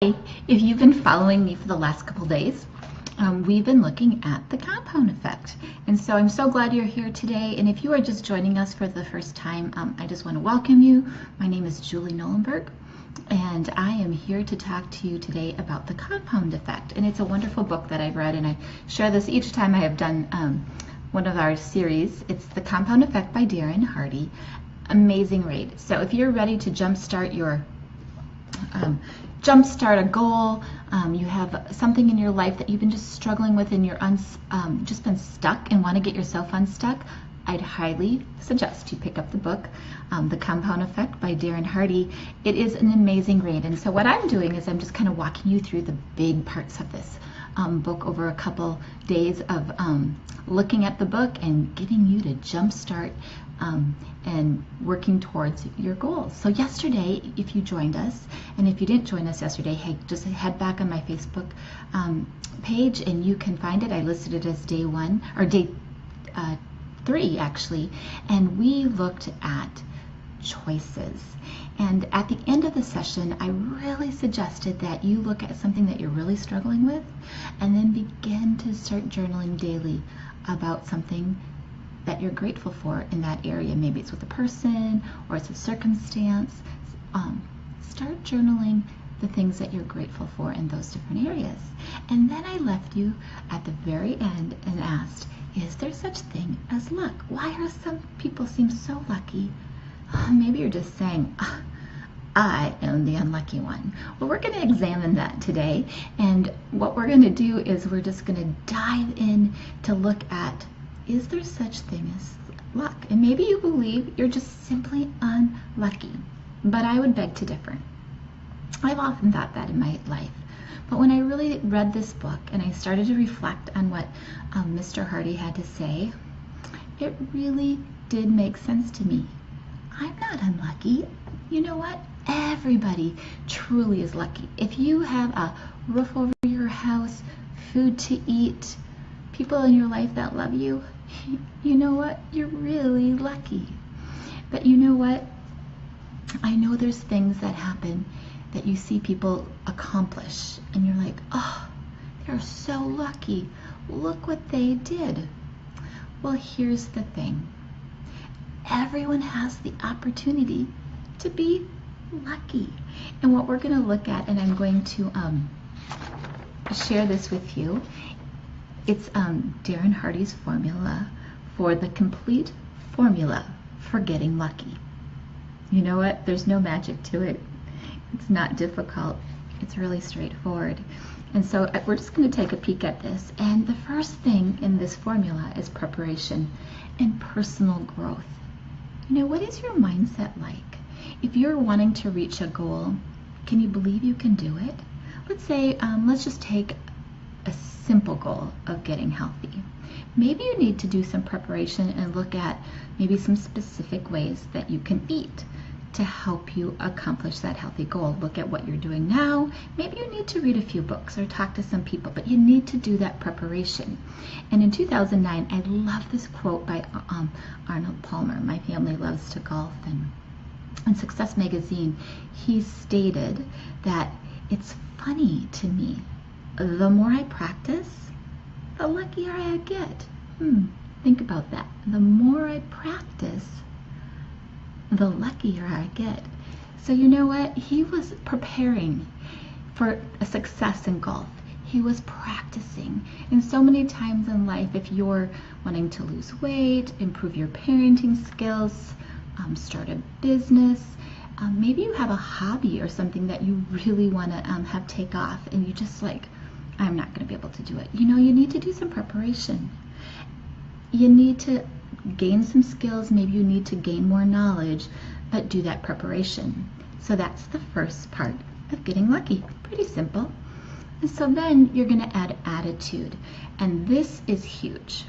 If you've been following me for the last couple days, we've been looking at the compound effect. And so I'm so glad you're here today. And if you are just joining us for the first time, I just want to welcome you. My name is Julie Nolenberg, and I am here to talk to you today about the compound effect. And it's a wonderful book that I've read, and I share this each time I have done one of our series. It's The Compound Effect by Darren Hardy. Amazing read. So if you're ready to jumpstart a goal, you have something in your life that you've been just struggling with and you're just been stuck and want to get yourself unstuck, I'd highly suggest you pick up the book, The Compound Effect by Darren Hardy. It is an amazing read. And so what I'm doing is I'm just kind of walking you through the big parts of this book over a couple days of looking at the book and getting you to jumpstart and working towards your goals. So yesterday, if you joined us, and if you didn't join us yesterday, hey, just head back on my Facebook page and you can find it. I listed it as day 1 or day 3 actually, and we looked at choices. And at the end of the session, I really suggested that you look at something that you're really struggling with and then begin to start journaling daily about something that you're grateful for in that area. Maybe it's with a person or it's a circumstance. Start journaling the things that you're grateful for in those different areas. And then I left you at the very end and asked, is there such thing as luck? Why are some people seem so lucky? Maybe you're just saying, I am the unlucky one. Well, we're going to examine that today. And what we're going to do is we're just going to dive in to look at, is there such thing as luck? And maybe you believe you're just simply unlucky. But I would beg to differ. I've often thought that in my life. But when I really read this book and I started to reflect on what Mr. Hardy had to say, it really did make sense to me. I'm not unlucky. You know what? Everybody truly is lucky. If you have a roof over your house, food to eat, people in your life that love you, you know what? You're really lucky. But you know what? I know there's things that happen that you see people accomplish and you're like, oh, they're so lucky. Look what they did. Well, here's the thing. Everyone has the opportunity to be lucky. And what we're going to look at, and I'm going to share this with you, it's Darren Hardy's formula for the complete formula for getting lucky. You know what? There's no magic to it. It's not difficult. It's really straightforward. And so we're just going to take a peek at this. And the first thing in this formula is preparation and personal growth. You know, what is your mindset like? If you're wanting to reach a goal, can you believe you can do it? Let's say, let's just take a simple goal of getting healthy. Maybe you need to do some preparation and look at maybe some specific ways that you can eat to help you accomplish that healthy goal. Look at what you're doing now. Maybe you need to read a few books or talk to some people, but you need to do that preparation. And in 2009, I love this quote by Arnold Palmer. My family loves to golf, and in Success Magazine, he stated that it's funny to me. The more I practice, the luckier I get. Think about that. The more I practice, the luckier I get. So you know what? He was preparing for a success in golf. He was practicing. And so many times in life, if you're wanting to lose weight, improve your parenting skills, start a business, maybe you have a hobby or something that you really want to have take off, and you just like, I'm not going to be able to do it. You know, you need to do some preparation. You need to gain some skills. Maybe you need to gain more knowledge, but do that preparation. So that's the first part of getting lucky. Pretty simple. And so then you're going to add attitude. And this is huge.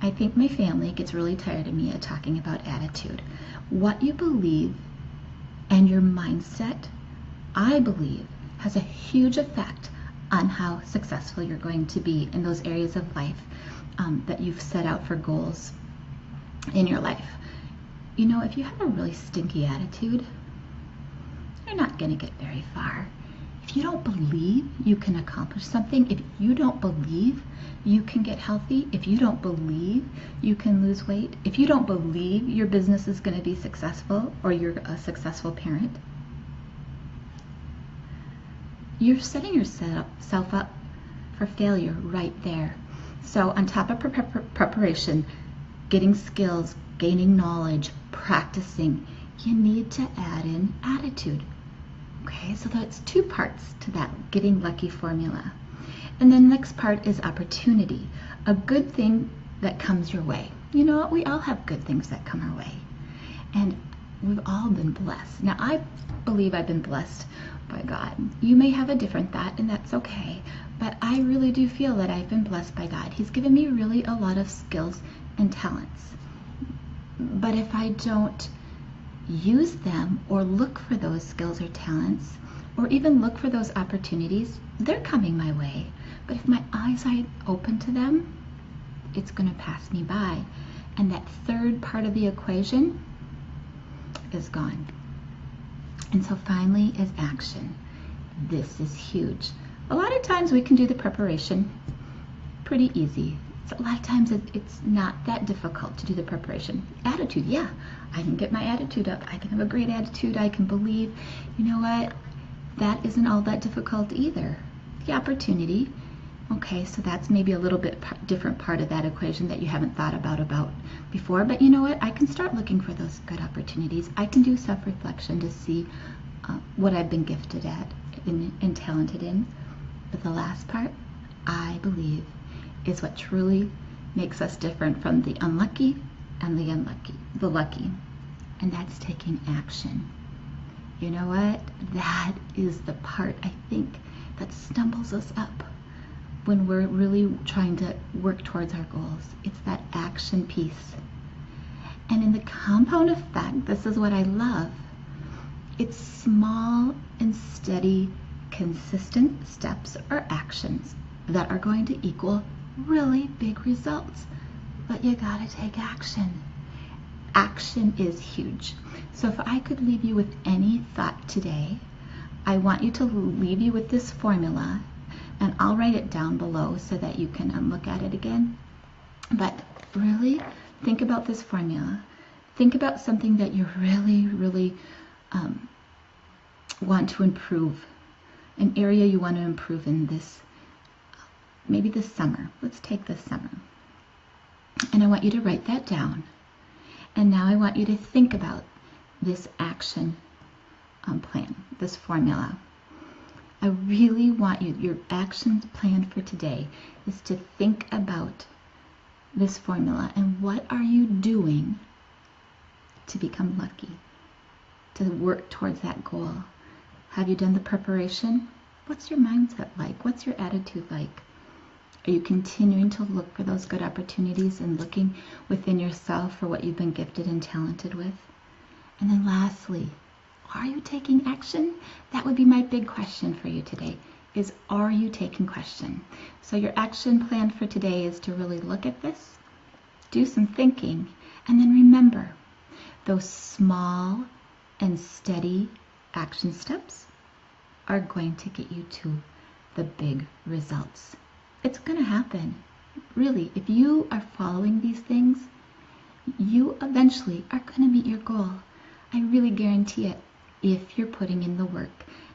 I think my family gets really tired of me talking about attitude. What you believe and your mindset, I believe, has a huge effect on how successful you're going to be in those areas of life that you've set out for goals in your life. You know, if you have a really stinky attitude, you're not going to get very far. If you don't believe you can accomplish something, if you don't believe you can get healthy, if you don't believe you can lose weight, if you don't believe your business is going to be successful or you're a successful parent, you're setting yourself up for failure right there. So on top of preparation, getting skills, gaining knowledge, practicing, you need to add in attitude. Okay, so that's two parts to that getting lucky formula. And then the next part is opportunity, a good thing that comes your way. You know what? We all have good things that come our way. And we've all been blessed. Now, I believe I've been blessed by God. You may have a different thought, and that's okay. But I really do feel that I've been blessed by God. He's given me really a lot of skills and talents. But if I don't use them or look for those skills or talents or even look for those opportunities, they're coming my way. But if my eyes aren't open to them, it's going to pass me by. And that third part of the equation is gone. And so finally is action. This is huge. A lot of times we can do the preparation pretty easy. So a lot of times it's not that difficult to do the preparation. Attitude, yeah, I can get my attitude up. I can have a great attitude. I can believe. You know what? That isn't all that difficult either. The opportunity, okay, so that's maybe a little bit different part of that equation that you haven't thought about before. But you know what? I can start looking for those good opportunities. I can do self-reflection to see what I've been gifted at and talented in. But the last part, I believe, is what truly makes us different from the unlucky and the lucky. And that's taking action. You know what? That is the part, I think, that stumbles us up when we're really trying to work towards our goals. It's that action piece. And in the compound effect, this is what I love. It's small and steady, consistent steps or actions that are going to equal really big results. But you gotta take action. Action is huge. So if I could leave you with any thought today, I want you to leave you with this formula, and I'll write it down below so that you can look at it again. But really think about this formula. Think about something that you really want to improve, an area you want to improve in this, maybe this summer. Let's take this summer. And I want you to write that down. And now I want you to think about this action plan, this formula. I really want you, your action plan for today is to think about this formula and what are you doing to become lucky, to work towards that goal. Have you done the preparation? What's your mindset like? What's your attitude like? Are you continuing to look for those good opportunities and looking within yourself for what you've been gifted and talented with? And then lastly, are you taking action? That would be my big question for you today, is are you taking action? So your action plan for today is to really look at this, do some thinking, and then remember those small and steady action steps are going to get you to the big results. It's going to happen. Really, if you are following these things, you eventually are going to meet your goal. I really guarantee it if you're putting in the work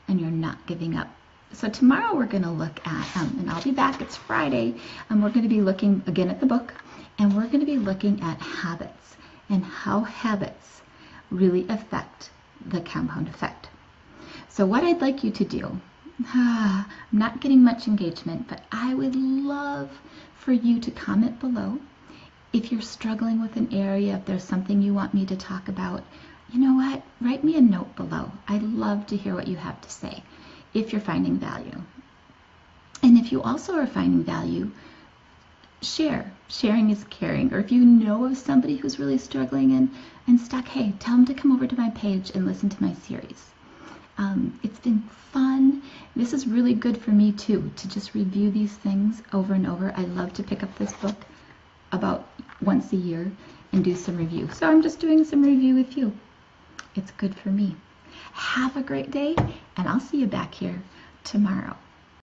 and you're not giving up. So tomorrow we're going to look at, and I'll be back, it's Friday, and we're going to be looking again at the book, and we're going to be looking at habits and how habits really affect the compound effect. So what I'd like you to do, I'm not getting much engagement, but I would love for you to comment below if you're struggling with an area, if there's something you want me to talk about. You know what? Write me a note below. I'd love to hear what you have to say if you're finding value. And if you also are finding value, share. Sharing is caring. Or if you know of somebody who's really struggling and stuck, hey, tell them to come over to my page and listen to my series. It's been fun. This is really good for me too, to just review these things over and over. I love to pick up this book about once a year and do some review. So I'm just doing some review with you. It's good for me. Have a great day, and I'll see you back here tomorrow.